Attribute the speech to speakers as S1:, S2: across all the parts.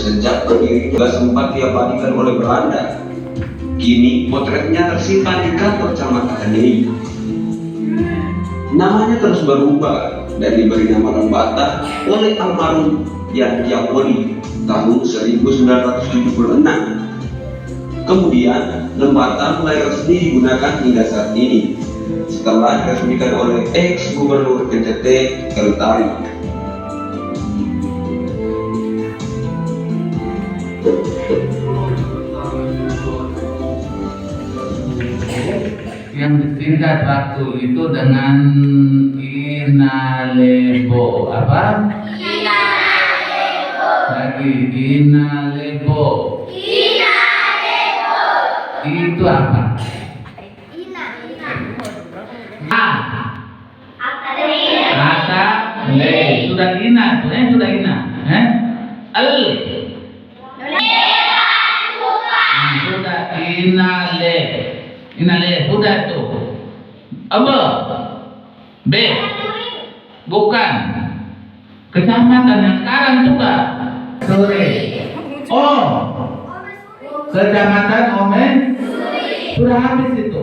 S1: sejak berdirinya sempat diabadikan oleh Belanda. Kini potretnya tersimpan di kantor Camat Akademi. Namanya terus berubah dan diberi nama Lembata oleh almarhum Yan Tiapoli tahun 1976. Kemudian Lembata mulai resmi digunakan hingga saat ini setelah diresmikan oleh ex-gubernur NTT Keltari.
S2: Yang disingkat waktu itu dengan Inalebo. Apa? Inalebo. Lagi Inalebo. Inalebo. Itu apa? Kata le. Sudah ina, sudah ina. Sudah inale. Inale sudah tuh. Apa? B. Bukan. Kecamatan yang sekarang juga. Sore. Oh. Kecamatan Omen. Sudah habis itu.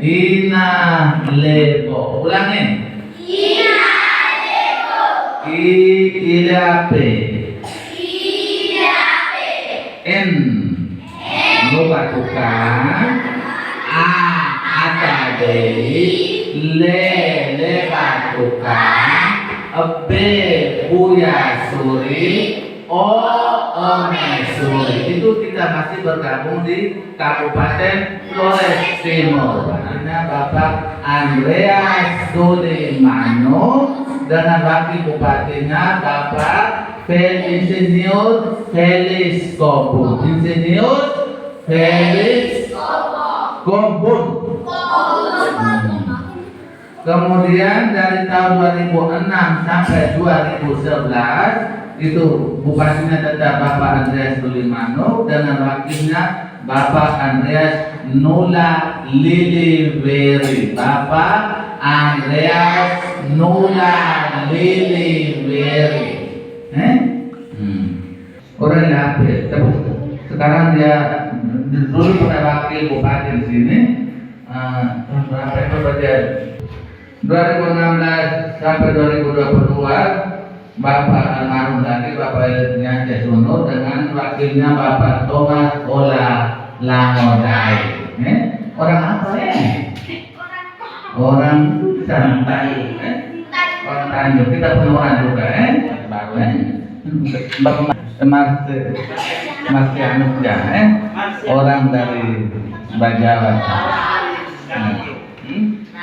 S2: Inalebo. Ulangin. Inalebo. Ilape. N. Lupa tukang. A. Ada dari. Le batukan. B. Buya suri. O. Suri. Itu kita masih bergabung di Kabupaten Flores Timur. Ini Bapak Andreas Sulimano dengan wakil bupatinya Bapak Insinyur Felix Kobun. Insinyur Felix Kobun. Kemudian dari tahun 2006 sampai 2011 itu bupatinya tetap Bapak Andreas Sulimano dengan wakilnya Bapak Andreas Nula Liliveri. Bapak Andreas Nula Liliveri. Orang Lampir. Sekarang dia dulu pernah wakil bupati di sini. Berapa itu saja? 2016 sampai 2022 Bapak almarhum lagi Bapak Nyanyi Suno dengan wakilnya Bapak Thomas Ola Langodai. Orang apa ya? Orang santai. Orang Tanjung. Kita punya orang juga baru Mas Anuk ya, orang dari Bajawa.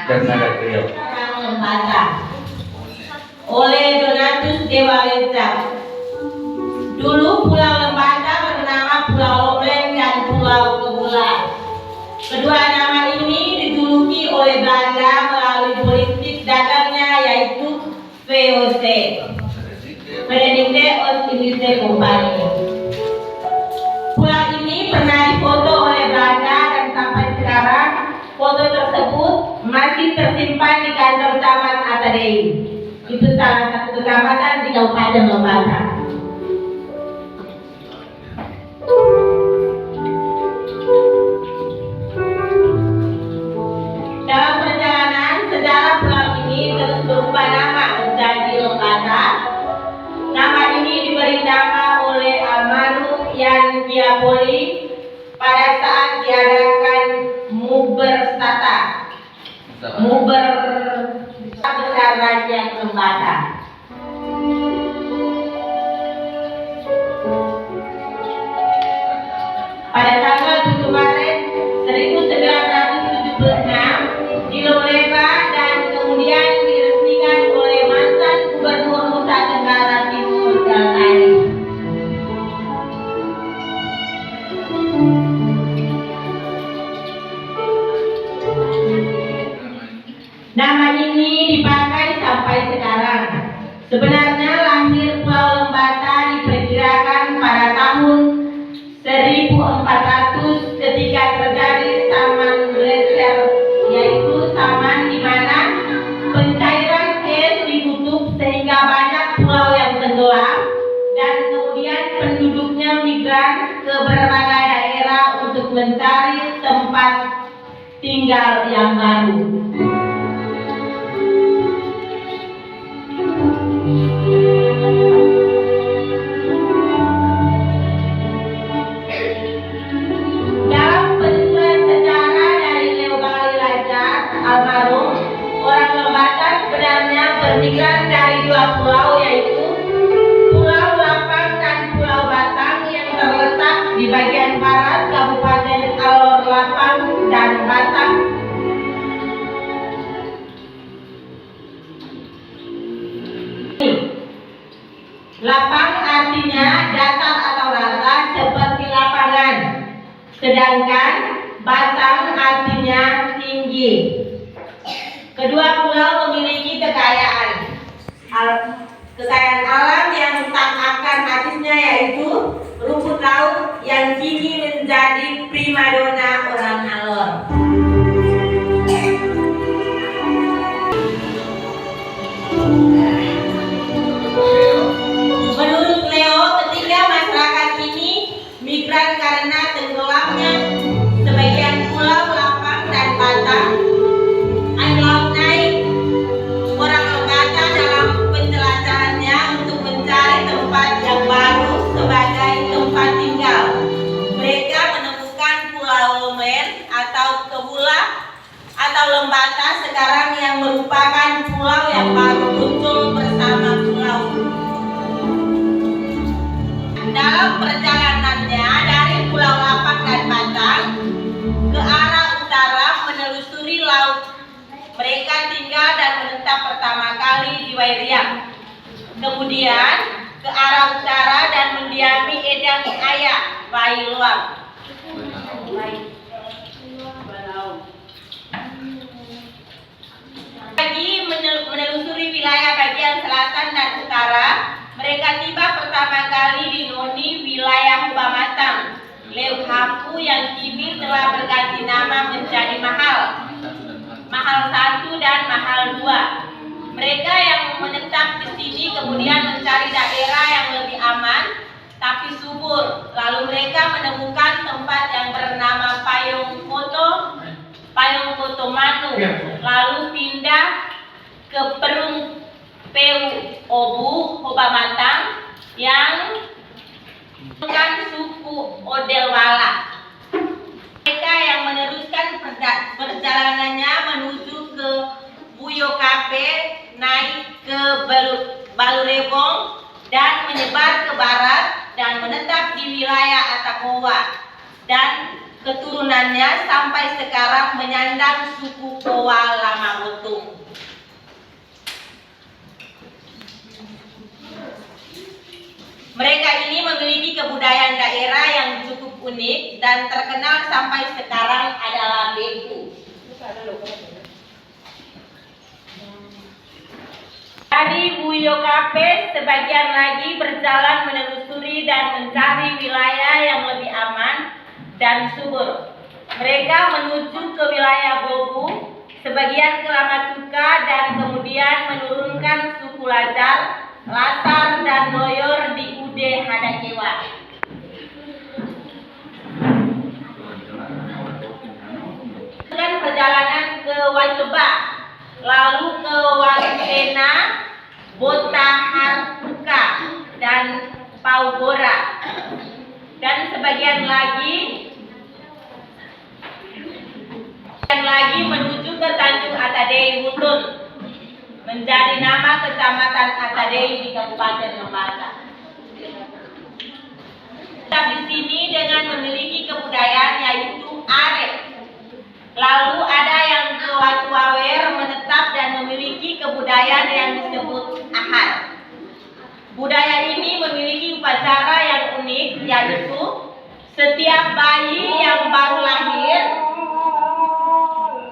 S2: Dan ada beliau.
S3: Oleh Donatus Dewaleza. Dulu Pulau Lembata bernama Pulau Lomleng dan Pulau Kebulan. Kedua nama ini dijuluki oleh Belanda melalui politik dagangnya yaitu VOC, Verenigde Oost-Indische Compagnie. Pulau ini pernah difoto oleh Belanda dan sampai sekarang foto tersebut masih tersimpan di kantor Camat Akademi. Itu salah satu kecamatan di Kabupaten Lembata. Dalam perjalanan sejarah pulau ini terus berubah nama menjadi Lembata. Nama ini diberi nama oleh almarhum Yan Tiapoli pada saat diadakan Muberstata. Besar Raja Lembata. Pada tanggal 7 Maret 1976 di Lomleba dan kemudian diresmikan oleh mantan Gubernur Nusa Tenggara Timur Keltari. Nama ini dipakai sampai sekarang. Sebenarnya lahir Pulau Lembata diperkirakan pada tahun 1400 ketika terjadi mencari tempat tinggal yang baru. Dalam penuturan sejarah dari Leo Balilaja almarhum, orang Lembata sebenarnya bermigran dari dua pulau, yaitu Pulau Lapang dan Pulau Batang yang terletak di bagian barat Kabupaten Alor Lapang dan Batang. Lapang artinya datar atau rata seperti lapangan, sedangkan Batang artinya tinggi. Kedua pulau memiliki kekayaan alam yang tak akan habisnya, yaitu rumput laut yang kini menjadi primadona orang Alor. Menurut Leo, ketika masyarakat ini migran karena tenggelamnya sebagian pulau Lapang dan Batang, air laut naik. Orang Lembata dalam penjelajahannya untuk mencari tempat yang baru sebagai tempat tinggal. Mereka menemukan Pulau Lomen atau Kebula atau Lembata sekarang yang merupakan pulau yang baru muncul bersama pulau. Dalam perjalanannya dari Pulau Lapang dan Batang ke arah utara menelusuri laut, mereka tinggal dan menetap pertama kali di Wairiang. Kemudian ke arah utara dan mendiami Edang Ayah, Bailuang. Lagi menelusuri wilayah bagian selatan dan utara, mereka tiba pertama kali di Noni, wilayah Hubamatang, Leu Hapu yang kini telah berganti nama menjadi Mahal 1 dan Mahal 2. Mereka yang menetap di sini kemudian mencari daerah yang lebih aman tapi subur. Lalu mereka menemukan tempat yang bernama Payung Koto Manu, lalu pindah ke Perung Peu Obu Hubamatang yang bukan suku Odelwala. Mereka yang meneruskan perjalanannya menuju ke Buyokape, naik ke Balurebong dan menyebar ke barat dan menetap di wilayah Atakowa dan keturunannya sampai sekarang menyandang suku Kowa Lama Botung. Mereka ini memiliki kebudayaan daerah yang cukup unik dan terkenal sampai sekarang adalah beku. Dari Buyokape, sebagian lagi berjalan menelusuri dan mencari wilayah yang lebih aman dan subur. Mereka menuju ke wilayah Bobu, sebagian ke Lamatuka dan kemudian menurunkan suku Lajar, Lasar dan Loyor di Ude Hadakewa. Dengan perjalanan ke Waiteba, lalu ke Walitena, Botaharpuka dan Paugora, dan sebagian lagi menuju ke Tanjung Atadei Hutun, menjadi nama kecamatan Atadei di Kabupaten Lembata. Tetap di sini dengan memiliki kebudayaan yaitu arit. Lalu ada yang ke Watuawer menetap dan memiliki kebudayaan yang disebut ahad. Budaya ini memiliki upacara yang unik, yaitu setiap bayi yang baru lahir,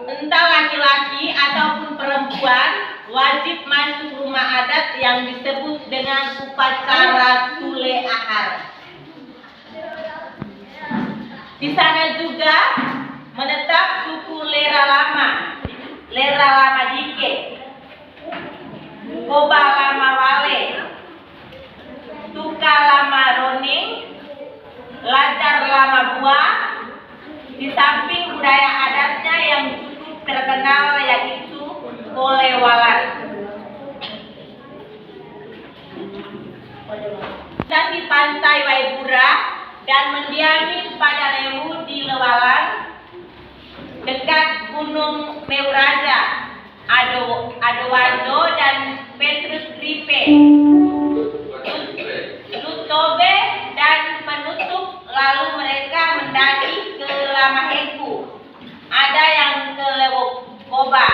S3: entah laki-laki ataupun perempuan, wajib masuk rumah adat yang disebut dengan upacara Tule Ahar. Di sana juga menetap suku Lera Lama Dike, Koba Lama Wale, Tuka Lama Roning, Lajar Lama Buah, Di samping budaya adatnya yang cukup terkenal yaitu Polewalan. Di pantai Waipura dan mendiami pada Lewu di Lewalan dekat Gunung Meuraja, Adowando dan Petrus Gripe, Lutobe dan menutup, lalu mereka mendaki ke Lamaheku. Ada yang ke Lewokoba,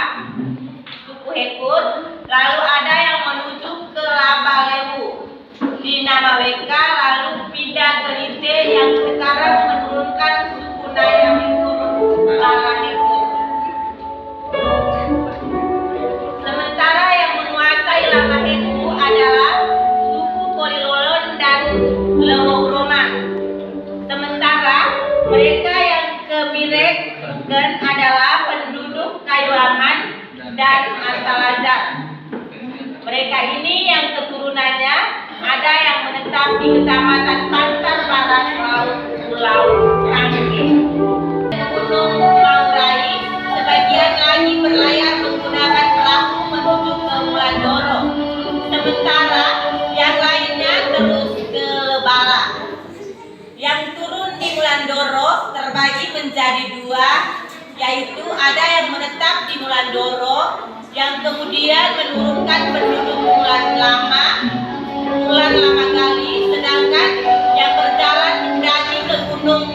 S3: suku Hekur, lalu ada yang menuju ke Labalewu di Namaweka, lalu pindah ke Lite yang sekarang menurunkan suku Nayahekur Lalahekur. Sementara yang menguasai Lamaheku adalah suku Polilolon dan Lewogroma. Sementara mereka yang ke Mirek Bukan adalah penduduk Kayu Aman dan Antalazar. Mereka ini yang keturunannya ada yang menetap di Kecamatan Pantar Barat Pulau Rangke, Gunung Maurai. Sebagian lagi berlayar menggunakan perahu menuju ke Mulandoro. Sementara yang lainnya terus ke Lebala. Yang turun di Mulandoro terbagi menjadi dua, yaitu ada yang menetap di Mulandoro yang kemudian menurunkan penduduk Mulan Lama Gali, sedangkan yang berjalan mendaki ke gunung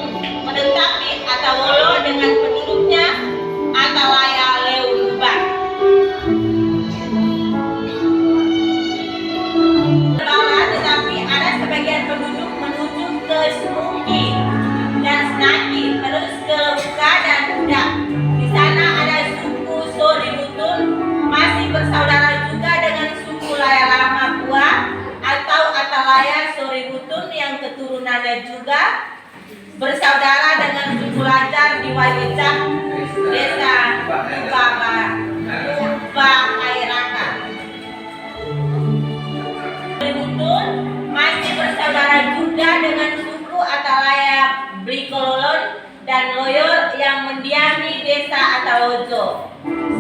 S3: menetap di Atawolo dengan penduduknya Atalaya Leuluban. Tetapi ada sebagian penduduk menuju ke Semuki dan Senaki, terus ke Luka dan Budak. Di sana ada suku Soributun, masih bersaudara juga dengan suku Laya Lama Pua atau Atalaya Soributun yang keturunannya juga bersaudara dengan suku Lajar di Wajicak, desa Kairaka. Soributun masih bersaudara juga dengan suku Atalaya Blikololon dan Loyor yang mendiami desa Atalojo,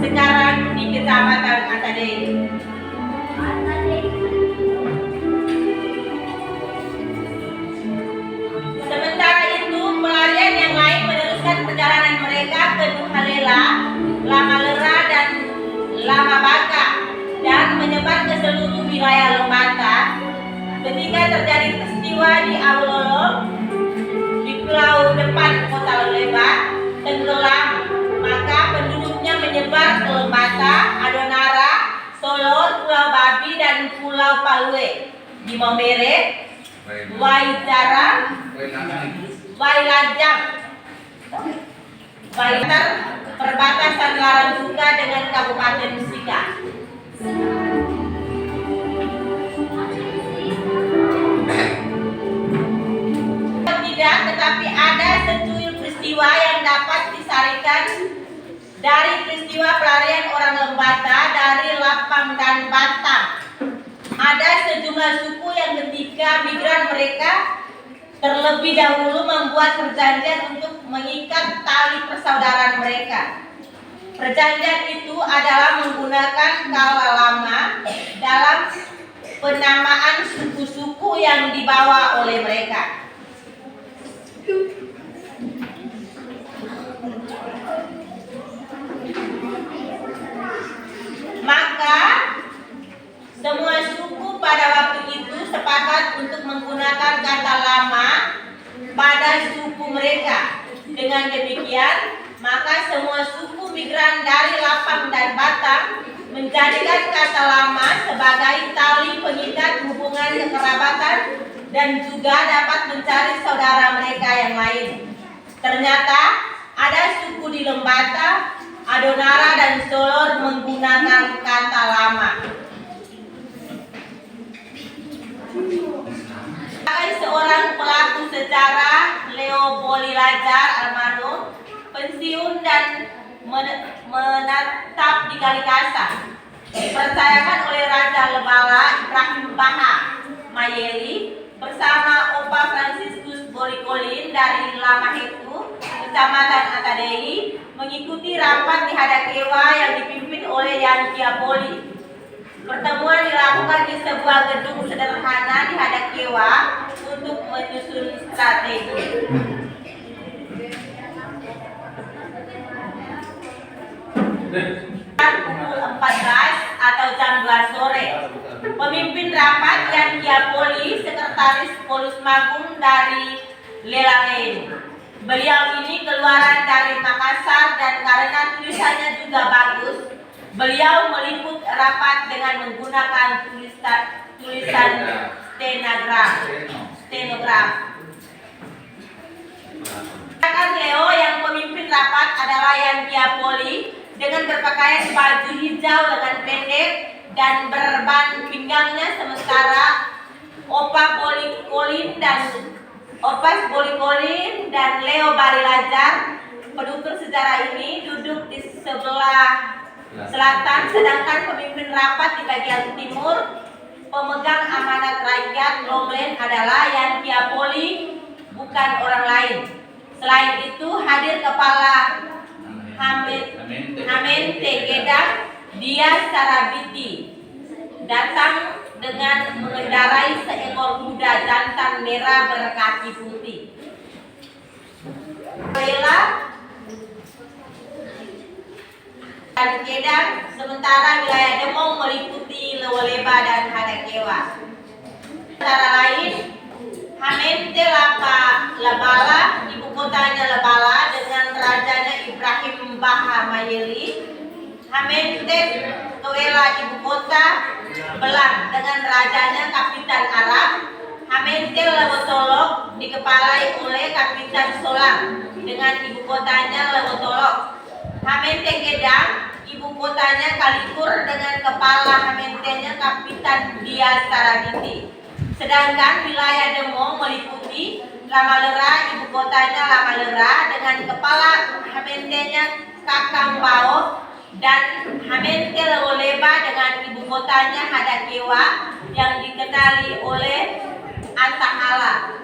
S3: sekarang di Kecamatan Atadei. Sementara itu, pelarian yang lain meneruskan perjalanan mereka ke Nuhalela, Lamalera dan Lamabaka dan menyebar ke seluruh wilayah Lembata. Ketika terjadi peristiwa di Awololo, di pulau depan kota Leleba tenggelam, maka penduduknya menyebar ke Lembata, Adonara, Solo, Pulau Babi dan Pulau Palue, di Momere, Waicara, Wailajang, Waitar, perbatasan Larantuka dengan Kabupaten Sika. Tidak, tetapi ada secuil peristiwa yang dapat disarikan dari peristiwa pelarian orang Lembata dari Lapang dan Batam. Ada sejumlah suku yang ketika migran mereka terlebih dahulu membuat perjanjian untuk mengikat tali persaudaraan mereka. Perjanjian itu adalah menggunakan kala lama dalam penamaan suku-suku yang dibawa oleh mereka. Maka semua suku pada waktu itu sepakat untuk menggunakan kata lama pada suku mereka. Dengan demikian, maka semua suku migran dari Lapang dan Batam menjadikan kata lama sebagai tali pengikat hubungan kekerabatan dan juga dapat mencari saudara mereka yang lain. Ternyata ada suku di Lembata, Adonara dan Solor menggunakan kata lama. Seorang pelaku sejarah, Leo Polilajar almarhum, pensiun dan menetap di Galikasa, dipercayakan oleh Raja Lebala Ibrahim Baha Mayeli bersama Opa Franciscus Bolikolin dari Lamahetu, Kecamatan Atadei, mengikuti rapat di Hadakewa yang dipimpin oleh Yan Kiapoli. Pertemuan dilakukan di sebuah gedung sederhana di Hadakewa untuk menyusun strategi. Pukul 14 atau jam 2 sore. Pemimpin rapat Yan Kiapoli, Sekretaris Polus Magung dari Lelaen. Beliau ini keluaran dari Makassar dan karena tulisannya juga bagus, beliau meliput rapat dengan menggunakan tulisan stenogram. Leo yang pemimpin rapat adalah Yan Kiapoli dengan berpakaian baju hijau lengan pendek dan berban pinggangnya, sementara Opas Bolikolin dan Leo Barilajar, penutur sejarah ini, duduk di sebelah selatan, sedangkan pemimpin rapat di bagian timur. Pemegang amanat rakyat Longlen adalah Yan Kiapoli, bukan orang lain. Selain itu hadir Kepala Hamente Gedang Dia Sarabiti, datang dengan mengendarai seekor kuda jantan merah berkaki putih. Bela dan Gedang, sementara wilayah Demong meliputi Lewoleba dan Hadakewa. Antara lain Hamente Labala, ibu kotanya Labala dengan rajanya Ibrahim Baha Mayeli. Hamente Toela, ibu kota Belang dengan rajanya Kapitan Arab. Hamente Lewotolok dikepalai oleh Kapitan Solang dengan ibu kotanya Lewotolok. Hamente Gedang, ibu kotanya Kalikur dengan kepala Hamentenya Kapitan Dia Sarabiti. Sedangkan wilayah Demong meliputi Lamalera, ibu kotanya Lamalera dengan kepala Hamentenya Kakang Bao, dan Hamente Lewoleba dengan ibu kotanya Hadakewa yang dikenali oleh Antahala.